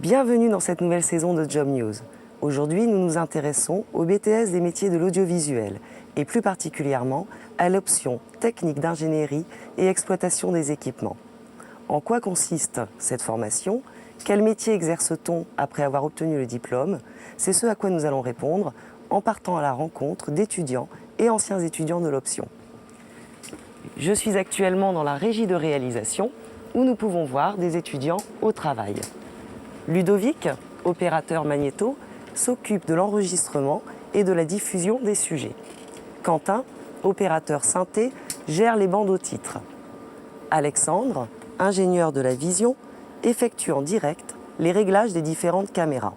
Bienvenue dans cette nouvelle saison de Job News. Aujourd'hui, nous nous intéressons au BTS des métiers de l'audiovisuel et plus particulièrement à l'option technique d'ingénierie et exploitation des équipements. En quoi consiste cette formation? Quel métier exerce-t-on après avoir obtenu le diplôme? C'est ce à quoi nous allons répondre en partant à la rencontre d'étudiants et anciens étudiants de l'option. Je suis actuellement dans la régie de réalisation où nous pouvons voir des étudiants au travail. Ludovic, opérateur magnéto, s'occupe de l'enregistrement et de la diffusion des sujets. Quentin, opérateur synthé, gère les bandes au titre. Alexandre, ingénieur de la vision, effectue en direct les réglages des différentes caméras.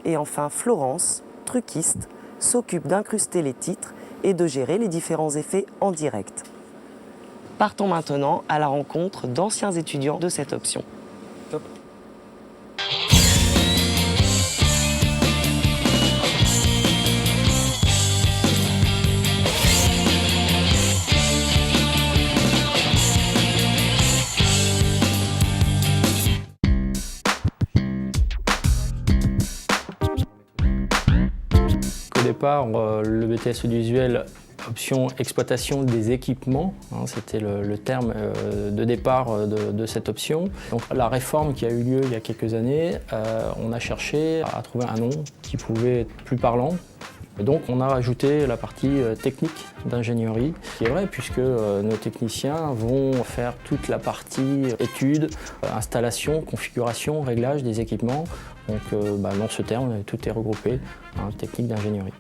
Et enfin Florence, truquiste, s'occupe d'incruster les titres et de gérer les différents effets en direct. Partons maintenant à la rencontre d'anciens étudiants de cette option. Top. Au départ, le BTS audiovisuel, option exploitation des équipements, c'était le terme de départ de cette option. Donc, la réforme qui a eu lieu il y a quelques années, on a cherché à trouver un nom qui pouvait être plus parlant. Et donc on a rajouté la partie technique d'ingénierie, qui est vrai puisque nos techniciens vont faire toute la partie étude, installation, configuration, réglage des équipements. Donc dans ce terme, tout est regroupé, technique d'ingénierie.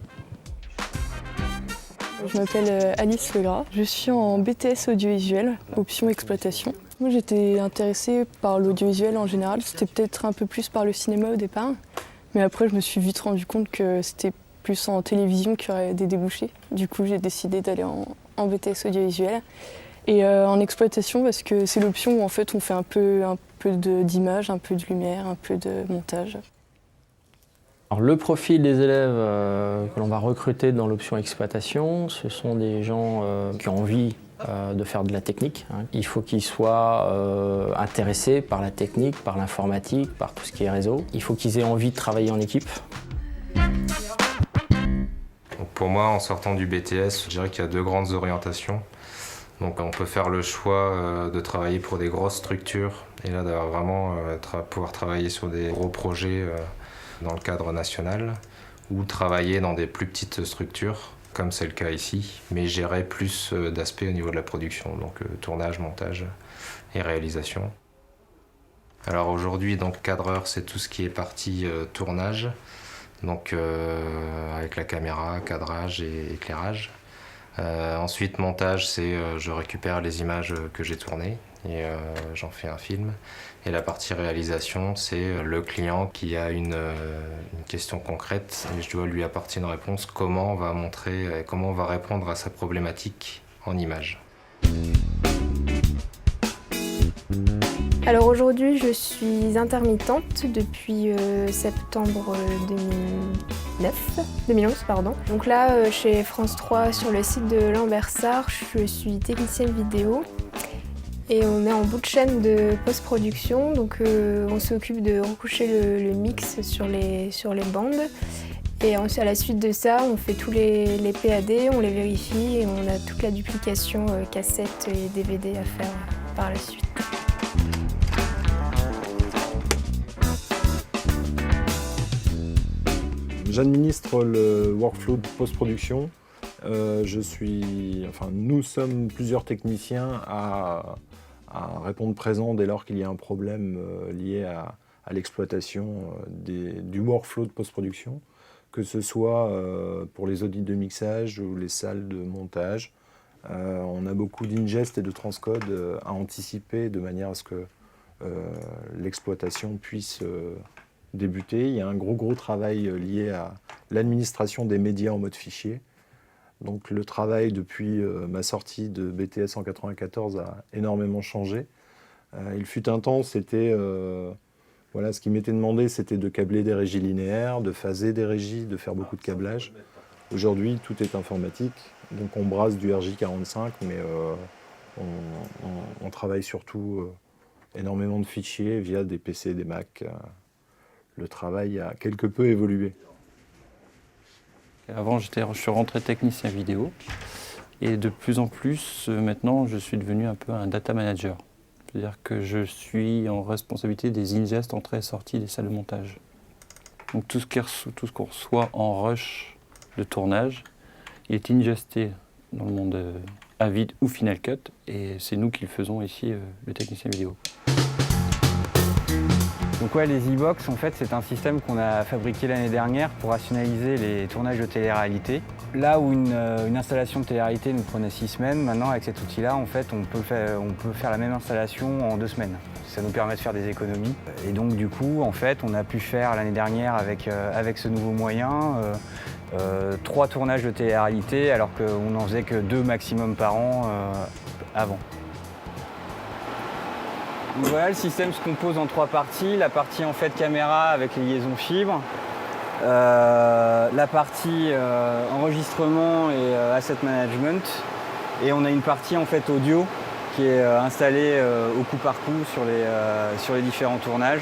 Je m'appelle Alice Legras, je suis en BTS audiovisuel, option exploitation. Moi j'étais intéressée par l'audiovisuel en général, c'était peut-être un peu plus par le cinéma au départ, mais après je me suis vite rendu compte que c'était plus en télévision qu'il y aurait des débouchés. Du coup j'ai décidé d'aller en BTS audiovisuel et en exploitation parce que c'est l'option où en fait on fait un peu d'image, un peu de lumière, un peu de montage. Alors, le profil des élèves que l'on va recruter dans l'option exploitation, ce sont des gens qui ont envie de faire de la technique. Il faut qu'ils soient intéressés par la technique, par l'informatique, par tout ce qui est réseau. Il faut qu'ils aient envie de travailler en équipe. Donc pour moi, en sortant du BTS, je dirais qu'il y a deux grandes orientations. Donc on peut faire le choix de travailler pour des grosses structures et là d'avoir vraiment pouvoir travailler sur des gros projets dans le cadre national ou travailler dans des plus petites structures comme c'est le cas ici, mais gérer plus d'aspects au niveau de la production, donc tournage, montage et réalisation. Alors aujourd'hui, donc cadreur, c'est tout ce qui est partie tournage, donc avec la caméra, cadrage et éclairage. Ensuite, montage, c'est je récupère les images que j'ai tournées et j'en fais un film. Et la partie réalisation, c'est le client qui a une question concrète et je dois lui apporter une réponse, comment on va montrer, comment on va répondre à sa problématique en images. Alors aujourd'hui, je suis intermittente depuis septembre 2011. Donc là, chez France 3, sur le site de Lambersart, je suis technicienne vidéo et on est en bout de chaîne de post-production. Donc on s'occupe de recoucher le mix sur les bandes. Et à la suite de ça, on fait tous les PAD, on les vérifie et on a toute la duplication cassette et DVD à faire par la suite. J'administre le workflow de post-production. Nous sommes plusieurs techniciens à répondre présent dès lors qu'il y a un problème lié à l'exploitation du workflow de post-production, que ce soit pour les audits de mixage ou les salles de montage. On a beaucoup d'ingest et de transcode à anticiper de manière à ce que l'exploitation puisse débuter. Il y a un gros travail lié à l'administration des médias en mode fichier. Donc le travail depuis ma sortie de BTS en 1994 a énormément changé. Il fut un temps, ce qui m'était demandé, c'était de câbler des régies linéaires, de phaser des régies, de faire beaucoup de câblage. Aujourd'hui, tout est informatique, donc on brasse du RJ45, mais on travaille surtout énormément de fichiers via des PC et des Mac. Le travail a quelque peu évolué. Avant, je suis rentré technicien vidéo et de plus en plus, maintenant, je suis devenu un peu un data manager. C'est-à-dire que je suis en responsabilité des ingests, entrées et sorties des salles de montage. Donc tout ce qu'on reçoit en rush de tournage, il est ingesté dans le monde Avid ou Final Cut et c'est nous qui le faisons ici, le technicien vidéo. Donc ouais, les e-box, en fait, c'est un système qu'on a fabriqué l'année dernière pour rationaliser les tournages de télé-réalité. Là où une installation de télé-réalité nous prenait 6 semaines, maintenant avec cet outil-là, en fait, on peut faire la même installation en 2 semaines. Ça nous permet de faire des économies. Et donc du coup, en fait, on a pu faire l'année dernière avec ce nouveau moyen 3 tournages de télé-réalité alors qu'on n'en faisait que 2 maximum par an avant. Donc voilà, le système se compose en 3 parties. La partie en fait caméra avec les liaisons fibres, la partie enregistrement et asset management, et on a une partie en fait audio qui est installée au coup par coup sur les différents tournages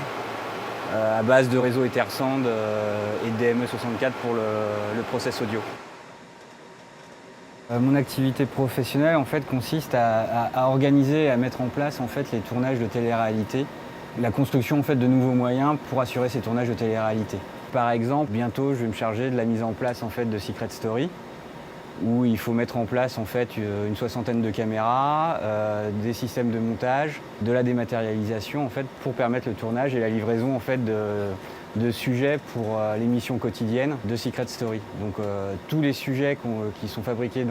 à base de réseau Ethersound et de DME64 pour le process audio. Mon activité professionnelle en fait consiste à organiser et à mettre en place en fait les tournages de télé-réalité, la construction en fait de nouveaux moyens pour assurer ces tournages de télé-réalité. Par exemple, bientôt je vais me charger de la mise en place en fait de Secret Story, où il faut mettre en place en fait une 60aine de caméras, des systèmes de montage, de la dématérialisation en fait pour permettre le tournage et la livraison en fait de sujets pour l'émission quotidienne de Secret Story. Donc tous les sujets qui sont fabriqués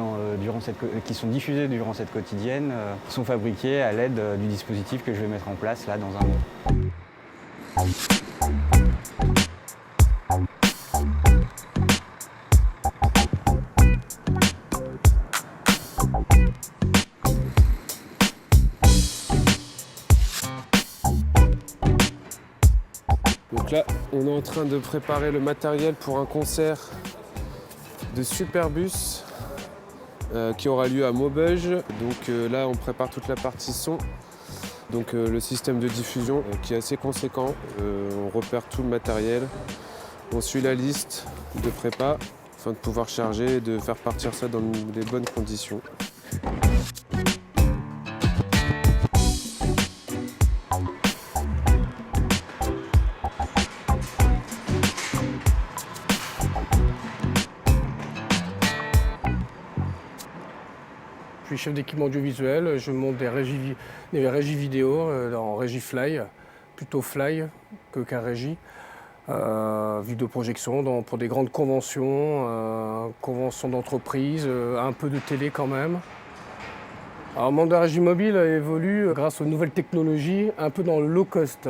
qui sont diffusés durant cette quotidienne sont fabriqués à l'aide du dispositif que je vais mettre en place là dans un mois. Donc là, on est en train de préparer le matériel pour un concert de Superbus qui aura lieu à Maubeuge. Donc là, on prépare toute la partie son. Donc le système de diffusion qui est assez conséquent. On repère tout le matériel. On suit la liste de prépa afin de pouvoir charger et de faire partir ça dans les bonnes conditions. Je suis chef d'équipement audiovisuel, je monte des régies vidéo en régie Fly, plutôt Fly qu'à régie. Vidéoprojection pour des grandes conventions, conventions d'entreprise, un peu de télé quand même. Alors, le monde de la régie mobile évolue grâce aux nouvelles technologies, un peu dans le low cost.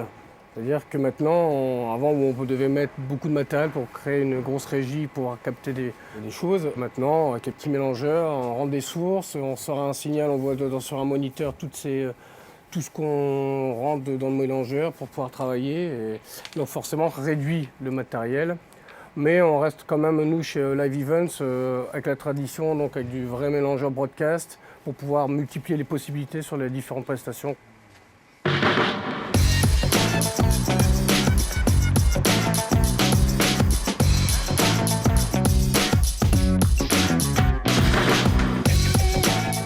C'est-à-dire que maintenant, avant où on devait mettre beaucoup de matériel pour créer une grosse régie, pour capter des choses, maintenant avec un petit mélangeur, on rentre des sources, on sort un signal, on voit sur un moniteur tout ce qu'on rentre dans le mélangeur pour pouvoir travailler. Et donc forcément, on réduit le matériel. Mais on reste quand même, nous, chez Live Events, avec la tradition, donc avec du vrai mélangeur broadcast, pour pouvoir multiplier les possibilités sur les différentes prestations.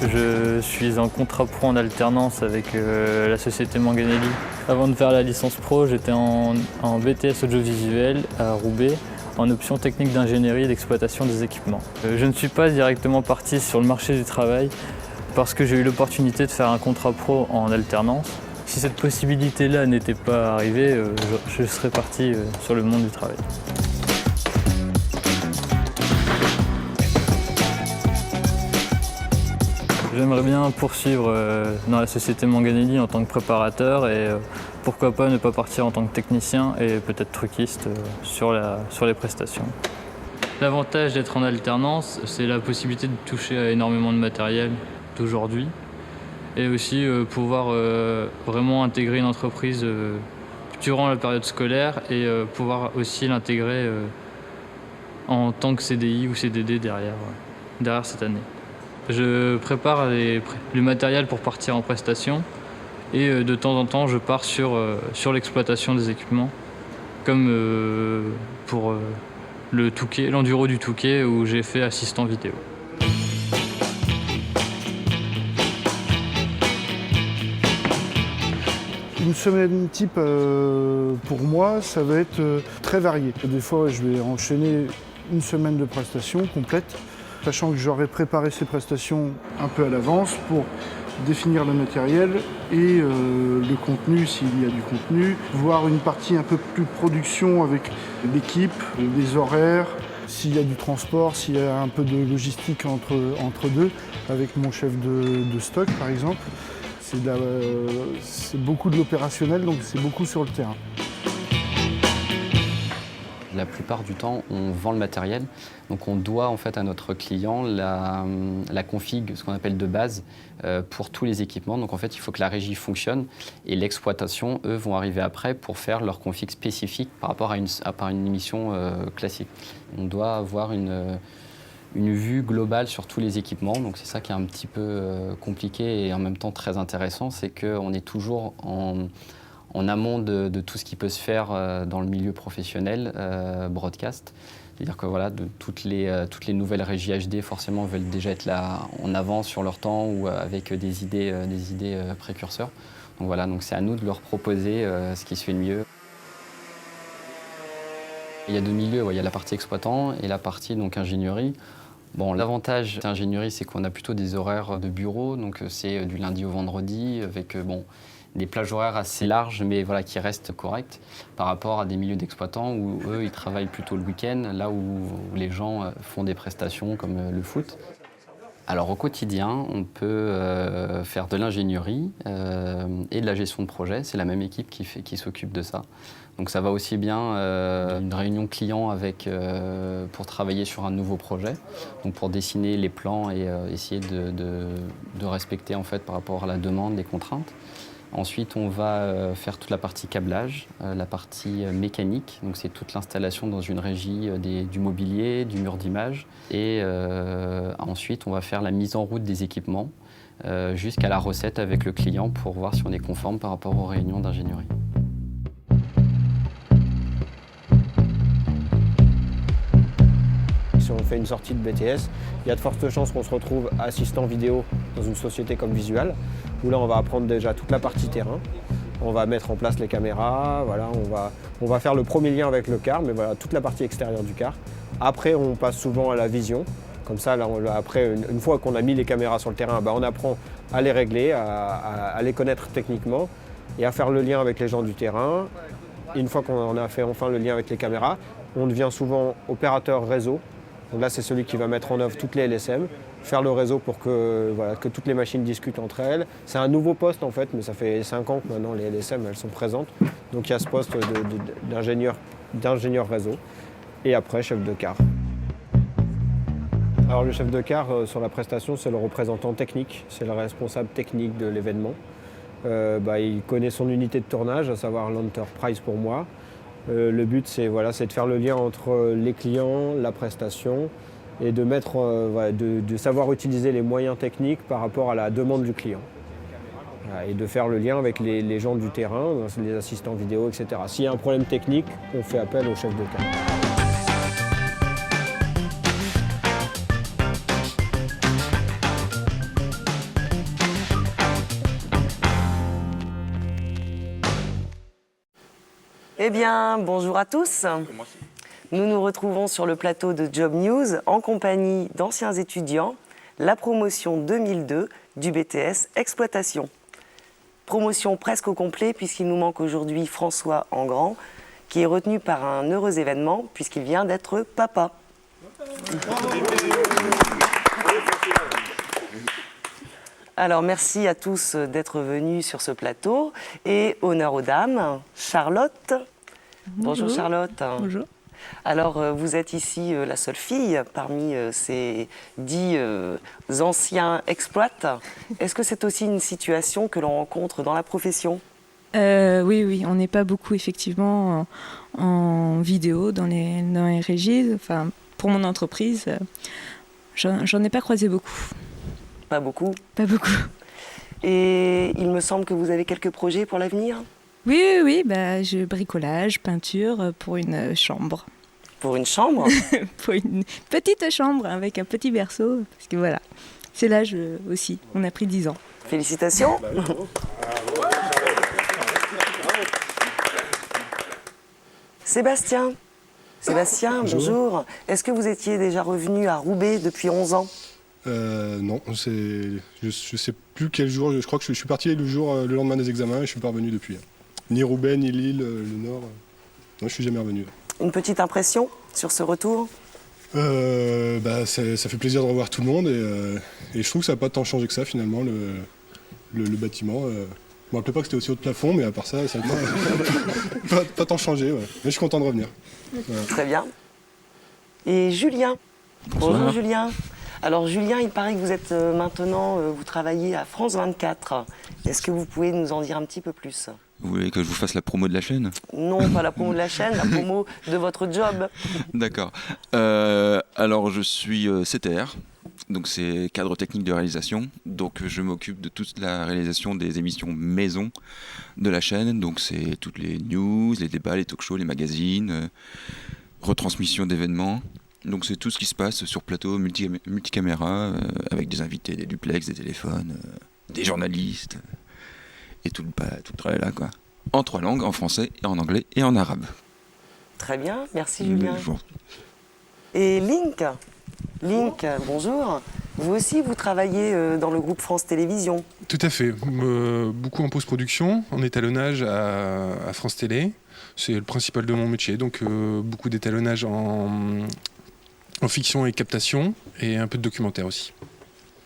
Je suis en contrat pro en alternance avec la société Manganelli. Avant de faire la licence pro, j'étais en BTS audiovisuel à Roubaix, en option technique d'ingénierie et d'exploitation des équipements. Je ne suis pas directement parti sur le marché du travail parce que j'ai eu l'opportunité de faire un contrat pro en alternance. Si cette possibilité-là n'était pas arrivée, je serais parti sur le monde du travail. J'aimerais bien poursuivre dans la société Manganelli en tant que préparateur et pourquoi pas ne pas partir en tant que technicien et peut-être truquiste sur les prestations. L'avantage d'être en alternance, c'est la possibilité de toucher à énormément de matériel d'aujourd'hui et aussi pouvoir vraiment intégrer une entreprise durant la période scolaire et pouvoir aussi l'intégrer en tant que CDI ou CDD derrière cette année. Je prépare le matériel pour partir en prestation et de temps en temps je pars sur l'exploitation des équipements, comme pour le Touquet, l'enduro du Touquet où j'ai fait assistant vidéo. Une semaine type pour moi, ça va être très varié. Des fois, je vais enchaîner une semaine de prestations complète, sachant que j'aurais préparé ces prestations un peu à l'avance pour définir le matériel et le contenu, s'il y a du contenu, voir une partie un peu plus production avec l'équipe, les horaires, s'il y a du transport, s'il y a un peu de logistique entre deux, avec mon chef de stock par exemple. C'est beaucoup de l'opérationnel, donc c'est beaucoup sur le terrain. La plupart du temps, on vend le matériel, donc on doit en fait à notre client la config, ce qu'on appelle de base, pour tous les équipements. Donc en fait, il faut que la régie fonctionne et l'exploitation, eux, vont arriver après pour faire leur config spécifique par rapport à une émission classique. On doit avoir une vue globale sur tous les équipements, donc c'est ça qui est un petit peu compliqué et en même temps très intéressant, c'est qu'on est toujours en amont de tout ce qui peut se faire dans le milieu professionnel, broadcast. C'est-à-dire que voilà, toutes les nouvelles régies HD forcément veulent déjà être là en avance sur leur temps ou avec des idées précurseurs. Donc voilà, donc c'est à nous de leur proposer ce qui se fait de mieux. Il y a deux milieux, il y a la partie exploitant et la partie donc ingénierie. Bon, l'avantage d'ingénierie, c'est qu'on a plutôt des horaires de bureau, donc c'est du lundi au vendredi, avec des plages horaires assez larges, mais voilà, qui restent correctes, par rapport à des milieux d'exploitants où eux, ils travaillent plutôt le week-end, là où les gens font des prestations comme le foot. Alors au quotidien, on peut faire de l'ingénierie et de la gestion de projet. C'est la même équipe qui s'occupe de ça. Donc ça va aussi bien une réunion client pour travailler sur un nouveau projet, donc pour dessiner les plans et essayer de respecter en fait par rapport à la demande, les contraintes. Ensuite, on va faire toute la partie câblage, la partie mécanique, donc c'est toute l'installation dans une régie du mobilier, du mur d'image. Et ensuite, on va faire la mise en route des équipements jusqu'à la recette avec le client pour voir si on est conforme par rapport aux réunions d'ingénierie. Si on fait une sortie de BTS, il y a de fortes chances qu'on se retrouve assistant vidéo dans une société comme Visual, où là on va apprendre déjà toute la partie terrain. On va mettre en place les caméras, voilà, on va faire le premier lien avec le car, mais voilà, toute la partie extérieure du car. Après, on passe souvent à la vision. Comme ça, là, après, une fois qu'on a mis les caméras sur le terrain, on apprend à les régler, à les connaître techniquement et à faire le lien avec les gens du terrain. Et une fois qu'on a fait enfin le lien avec les caméras, on devient souvent opérateur réseau. Donc là, c'est celui qui va mettre en œuvre toutes les LSM, faire le réseau pour que toutes les machines discutent entre elles. C'est un nouveau poste en fait, mais ça fait 5 ans que maintenant les LSM elles sont présentes. Donc il y a ce poste d'ingénieur réseau et après chef de car. Alors le chef de car sur la prestation, c'est le représentant technique, c'est le responsable technique de l'événement. Il connaît son unité de tournage, à savoir l'Enterprise pour moi. Le but, c'est de faire le lien entre les clients, la prestation et de savoir utiliser les moyens techniques par rapport à la demande du client. Et de faire le lien avec les gens du terrain, les assistants vidéo, etc. S'il y a un problème technique, on fait appel au chef de car. Eh bien, bonjour à tous. Nous nous retrouvons sur le plateau de Job News en compagnie d'anciens étudiants, la promotion 2002 du BTS Exploitation. Promotion presque au complet puisqu'il nous manque aujourd'hui François Engrand, qui est retenu par un heureux événement puisqu'il vient d'être papa. Alors merci à tous d'être venus sur ce plateau et honneur aux dames. Charlotte. Bonjour Charlotte. Bonjour. Alors vous êtes ici la seule fille parmi ces 10 anciens exploits. Est-ce que c'est aussi une situation que l'on rencontre dans la profession ? Oui, on n'est pas beaucoup effectivement en vidéo dans les régies. Enfin, pour mon entreprise, j'en ai pas croisé beaucoup. Pas beaucoup? Pas beaucoup. Et il me semble que vous avez quelques projets pour l'avenir? Oui, je bricolage, peinture pour une chambre. Pour une chambre? Pour une petite chambre avec un petit berceau, parce que voilà, c'est l'âge aussi, on a pris 10 ans. Félicitations. Sébastien, bonjour. Est-ce que vous étiez déjà revenu à Roubaix depuis 11 ans? Non, je sais plus quel jour, je crois que je suis parti le lendemain des examens et je suis pas revenu depuis. Ni Roubaix, ni Lille, le Nord. Non, je suis jamais revenu. Une petite impression sur ce retour? Ça fait plaisir de revoir tout le monde et je trouve que ça n'a pas tant changé que ça finalement, le bâtiment. Je me rappelais pas que c'était aussi haut de plafond, mais à part ça, ça n'a pas tant changé. Ouais. Mais je suis content de revenir. Voilà. Très bien. Et Julien? Bonjour Julien. Alors Julien, il paraît que vous êtes maintenant, vous travaillez à France 24. Est-ce que vous pouvez nous en dire un petit peu plus? Vous voulez que je vous fasse la promo de la chaîne? Non, pas la promo de la chaîne, la promo de votre job. D'accord. Alors je suis CTR, donc c'est cadre technique de réalisation. Donc je m'occupe de toute la réalisation des émissions maison de la chaîne. Donc c'est toutes les news, les débats, les talk-shows, les magazines, retransmission d'événements. Donc c'est tout ce qui se passe sur plateau multicaméra, avec des invités, des duplex, des téléphones, des journalistes, et tout le travail là, quoi. En 3 langues, en français, et en anglais et en arabe. Très bien, merci Julien. Et Link, bonjour. Vous aussi, vous travaillez dans le groupe France Télévisions. Tout à fait. Beaucoup en post-production, en étalonnage à France Télé. C'est le principal de mon métier, donc beaucoup d'étalonnage en fiction et captation, et un peu de documentaire aussi.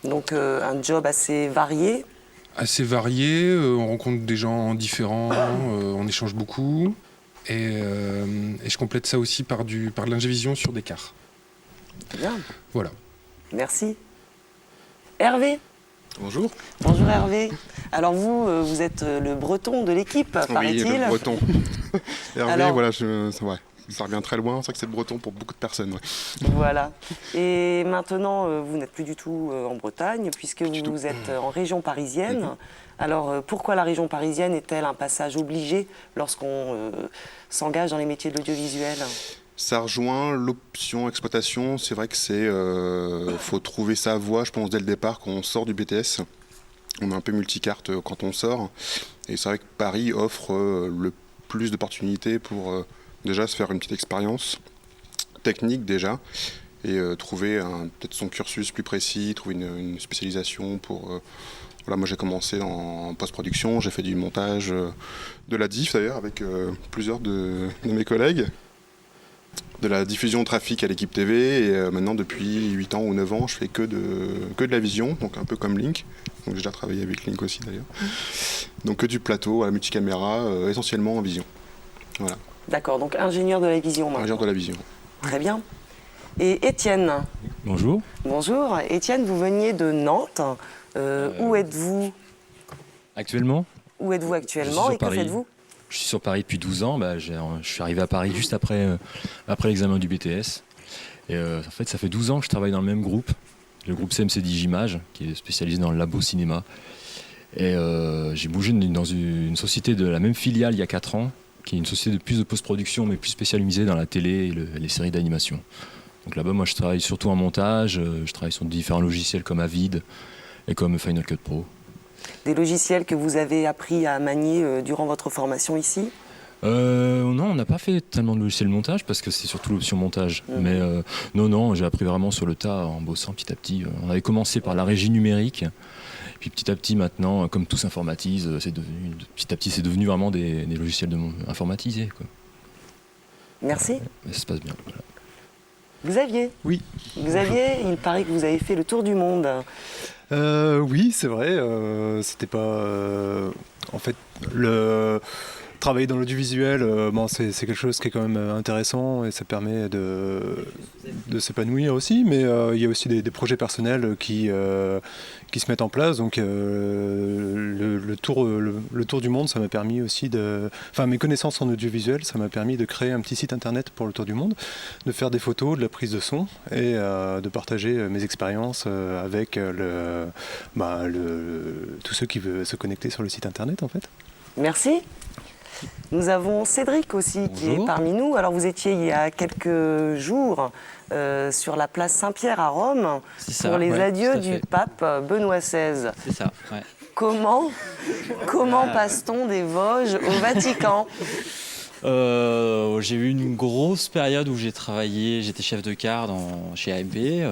Donc un job assez varié. Assez varié, on rencontre des gens différents, on échange beaucoup, et je complète ça aussi par de l'ingévision sur des cars. Bien. Voilà. Merci. Hervé. Bonjour. Bonjour Hervé. Alors vous êtes le breton de l'équipe, paraît-il. Oui, le breton. Hervé, Alors, voilà, ça revient très loin, c'est vrai que c'est le breton pour beaucoup de personnes. Ouais. Voilà. Et maintenant, vous n'êtes plus du tout en Bretagne, puisque vous êtes en région parisienne. Alors pourquoi la région parisienne est-elle un passage obligé lorsqu'on s'engage dans les métiers de l'audiovisuel? Ça rejoint l'option exploitation, c'est vrai que faut trouver sa voie, je pense, dès le départ quand on sort du BTS. On est un peu multicarte quand on sort, et c'est vrai que Paris offre le plus d'opportunités pour déjà se faire une petite expérience technique déjà, et trouver peut-être son cursus plus précis, trouver une spécialisation pour... Voilà, moi j'ai commencé en post-production, j'ai fait du montage de la diff d'ailleurs avec plusieurs de mes collègues, de la diffusion trafic à l'équipe TV, et maintenant depuis 8 ans ou 9 ans je fais que de la vision, donc un peu comme Link, donc j'ai déjà travaillé avec Link aussi d'ailleurs, donc que du plateau à la multicaméra, essentiellement en vision. Voilà. D'accord, donc ingénieur de la vision maintenant. Ingénieur de la vision. Très bien. Et Étienne. Bonjour. Bonjour. Étienne, vous veniez de Nantes. Où êtes-vous actuellement? Où êtes-vous actuellement et que faites-vous? Je suis sur Paris depuis 12 ans. Je suis arrivé à Paris juste après l'examen du BTS. Et en fait, ça fait 12 ans que je travaille dans le même groupe, le groupe CMC Digimage, qui est spécialisé dans le labo cinéma. Et j'ai bougé dans une société de la même filiale il y a 4 ans, qui est une société de plus de post-production, mais plus spécialisée dans la télé et les séries d'animation. Donc là-bas, moi, je travaille surtout en montage, je travaille sur différents logiciels comme Avid et comme Final Cut Pro. Des logiciels que vous avez appris à manier durant votre formation ici? Non, on n'a pas fait tellement de logiciels de montage parce que c'est surtout l'option montage. Mais non, j'ai appris vraiment sur le tas en bossant petit à petit. On avait commencé par la régie numérique. Puis petit à petit maintenant, comme tout s'informatise, petit à petit c'est devenu vraiment des logiciels informatisés, quoi. Merci. Ça se passe bien. Voilà. Xavier. Oui. Xavier, il paraît que vous avez fait le tour du monde. Oui, c'est vrai. C'était pas. En fait, Travailler dans l'audiovisuel, c'est quelque chose qui est quand même intéressant et ça permet de s'épanouir aussi, mais il y a aussi des projets personnels qui se mettent en place. Donc le tour du monde, ça m'a permis aussi mes connaissances en audiovisuel, ça m'a permis de créer un petit site internet pour le tour du monde, de faire des photos, de la prise de son et de partager mes expériences avec tous ceux qui veulent se connecter sur le site internet en fait. Merci. Nous avons Cédric aussi qui est parmi nous. Alors vous étiez il y a quelques jours sur la place Saint-Pierre à Rome pour les adieux du pape Benoît XVI. C'est ça, ouais. Comment passe-t-on des Vosges au Vatican ? J'ai eu une grosse période où j'ai travaillé, j'étais chef de car chez AMP.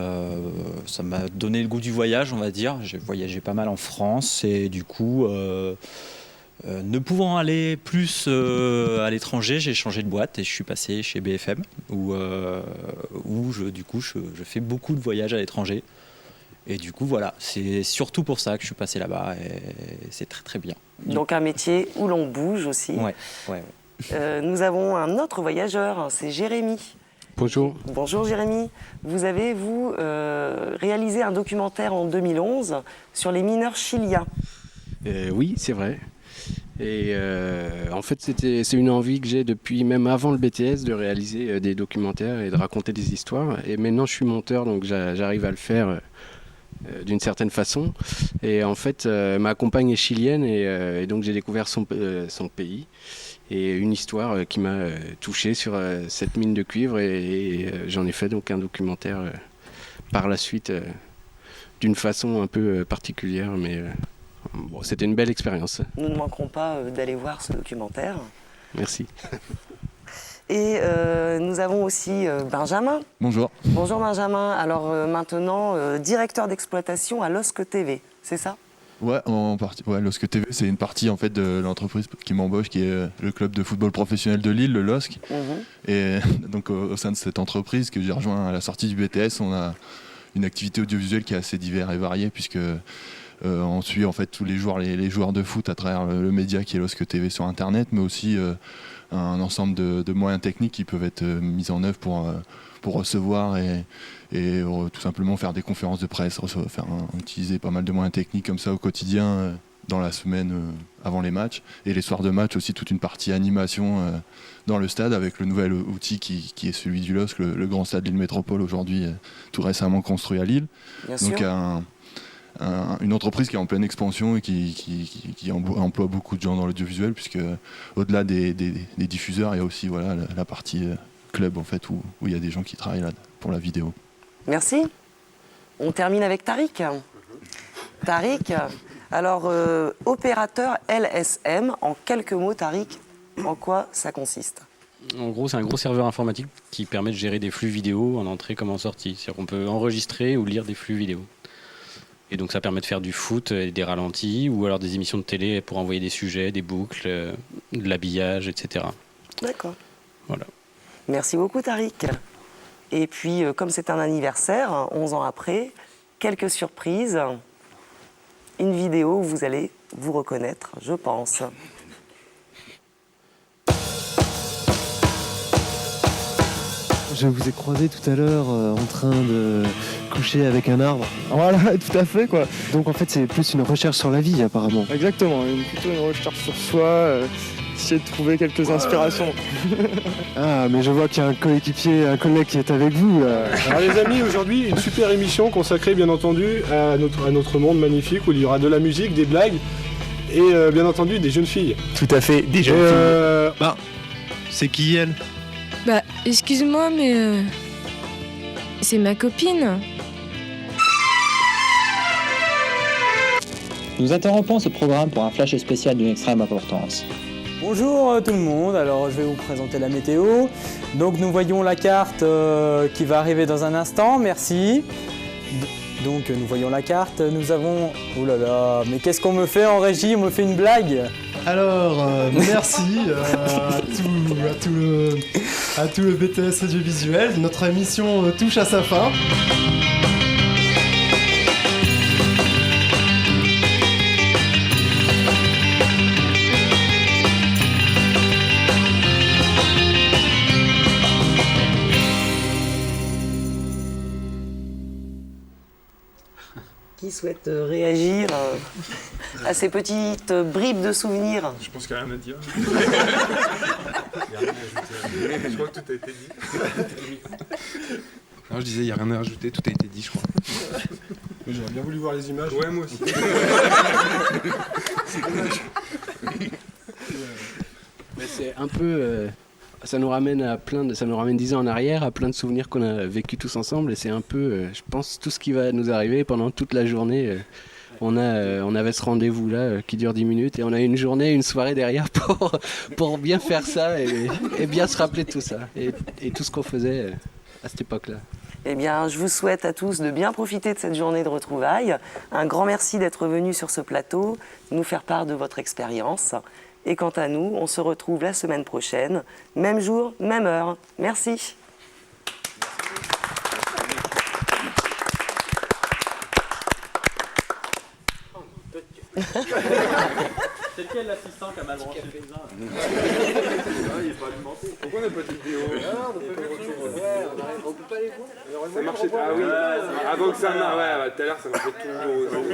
Ça m'a donné le goût du voyage, on va dire. J'ai voyagé pas mal en France et du coup, ne pouvant aller plus à l'étranger, j'ai changé de boîte et je suis passé chez BFM où je fais beaucoup de voyages à l'étranger. Et du coup, voilà, c'est surtout pour ça que je suis passé là-bas et c'est très très bien. Donc un métier où l'on bouge aussi. Ouais. Nous avons un autre voyageur, c'est Jérémy. Bonjour. Bonjour Jérémy. Vous avez, réalisé un documentaire en 2011 sur les mineurs chiliens. Oui, c'est vrai. Et en fait, c'est une envie que j'ai depuis même avant le BTS de réaliser des documentaires et de raconter des histoires. Et maintenant, je suis monteur, donc j'arrive à le faire d'une certaine façon. Et en fait, ma compagne est chilienne et donc j'ai découvert son pays. Et une histoire qui m'a touché sur cette mine de cuivre et j'en ai fait donc un documentaire par la suite d'une façon un peu particulière, mais c'était une belle expérience. Nous ne manquerons pas d'aller voir ce documentaire. Merci. Et nous avons aussi Benjamin. Bonjour. Bonjour Benjamin. Alors maintenant, directeur d'exploitation à LOSC TV, c'est ça ? Ouais, en partie. Ouais, LOSC TV, c'est une partie en fait de l'entreprise qui m'embauche, qui est le club de football professionnel de Lille, le LOSC. Et donc au sein de cette entreprise que j'ai rejoint à la sortie du BTS, on a une activité audiovisuelle qui est assez divers et variée puisque on suit en fait tous les jours les joueurs de foot à travers le média qui est LOSC TV sur Internet, mais aussi un ensemble de moyens techniques qui peuvent être mis en œuvre pour recevoir et tout simplement faire des conférences de presse, utiliser pas mal de moyens techniques comme ça au quotidien dans la semaine avant les matchs. Et les soirs de match aussi toute une partie animation dans le stade avec le nouvel outil qui est celui du LOSC, le grand stade Lille Métropole aujourd'hui tout récemment construit à Lille. Donc une entreprise qui est en pleine expansion et qui emploie beaucoup de gens dans l'audiovisuel puisque au-delà des diffuseurs, il y a aussi la partie club en fait où il y a des gens qui travaillent là pour la vidéo. Merci. On termine avec Tariq. Tariq, alors opérateur LSM, en quelques mots Tariq, en quoi ça consiste ? En gros, c'est un gros serveur informatique qui permet de gérer des flux vidéo en entrée comme en sortie. C'est-à-dire qu'on peut enregistrer ou lire des flux vidéo. Et donc ça permet de faire du foot, des ralentis ou alors des émissions de télé pour envoyer des sujets, des boucles, de l'habillage, etc. D'accord. Voilà. Merci beaucoup Tariq. Et puis, comme c'est un anniversaire, 11 ans après, quelques surprises. Une vidéo où vous allez vous reconnaître, je pense. Je vous ai croisé tout à l'heure en train de coucher avec un arbre. Voilà, tout à fait quoi. Donc en fait, c'est plus une recherche sur la vie apparemment. Exactement, plutôt une recherche sur soi. Essayer de trouver quelques inspirations. Ah, mais je vois qu'il y a un coéquipier, un collègue qui est avec vous. Là. Alors les amis, aujourd'hui, une super émission consacrée bien entendu à notre monde magnifique où il y aura de la musique, des blagues et bien entendu des jeunes filles. Tout à fait, des jeunes filles. C'est qui elle ? Excuse-moi, mais c'est ma copine. Nous interrompons ce programme pour un flash spécial d'une extrême importance. Bonjour tout le monde, alors je vais vous présenter la météo. Donc nous voyons la carte qui va arriver dans un instant, merci. Donc nous voyons la carte, nous avons... Oh là là, mais qu'est-ce qu'on me fait en régie? On me fait une blague? Alors, merci à tout le BTS audiovisuel. Notre émission touche à sa fin. Qui souhaite réagir à ces petites bribes de souvenirs? Je pense qu'il n'y a rien à dire. Je crois que tout a été dit. Non, je disais, il n'y a rien à rajouter, tout a été dit, je crois. J'aurais bien voulu voir les images. Ouais, moi aussi. Mais c'est un peu... ça nous ramène 10 ans en arrière, à plein de souvenirs qu'on a vécu tous ensemble. Et c'est un peu, je pense, tout ce qui va nous arriver pendant toute la journée. On avait ce rendez-vous-là qui dure 10 minutes et on a une journée, une soirée derrière pour bien faire ça et bien se rappeler de tout ça. Et tout ce qu'on faisait à cette époque-là. Eh bien, je vous souhaite à tous de bien profiter de cette journée de retrouvailles. Un grand merci d'être venus sur ce plateau, nous faire part de votre expérience. Et quant à nous, on se retrouve la semaine prochaine, même jour, même heure. Merci. C'est lequel l'assistant qui a mal branché le cousin? Il est pas alimenté. Pourquoi on n'a pas de vidéo? On peut pas les voir. Ça marchait pas. Ah oui, avant que ça marche. Ouais, tout à l'heure ça marchait toujours.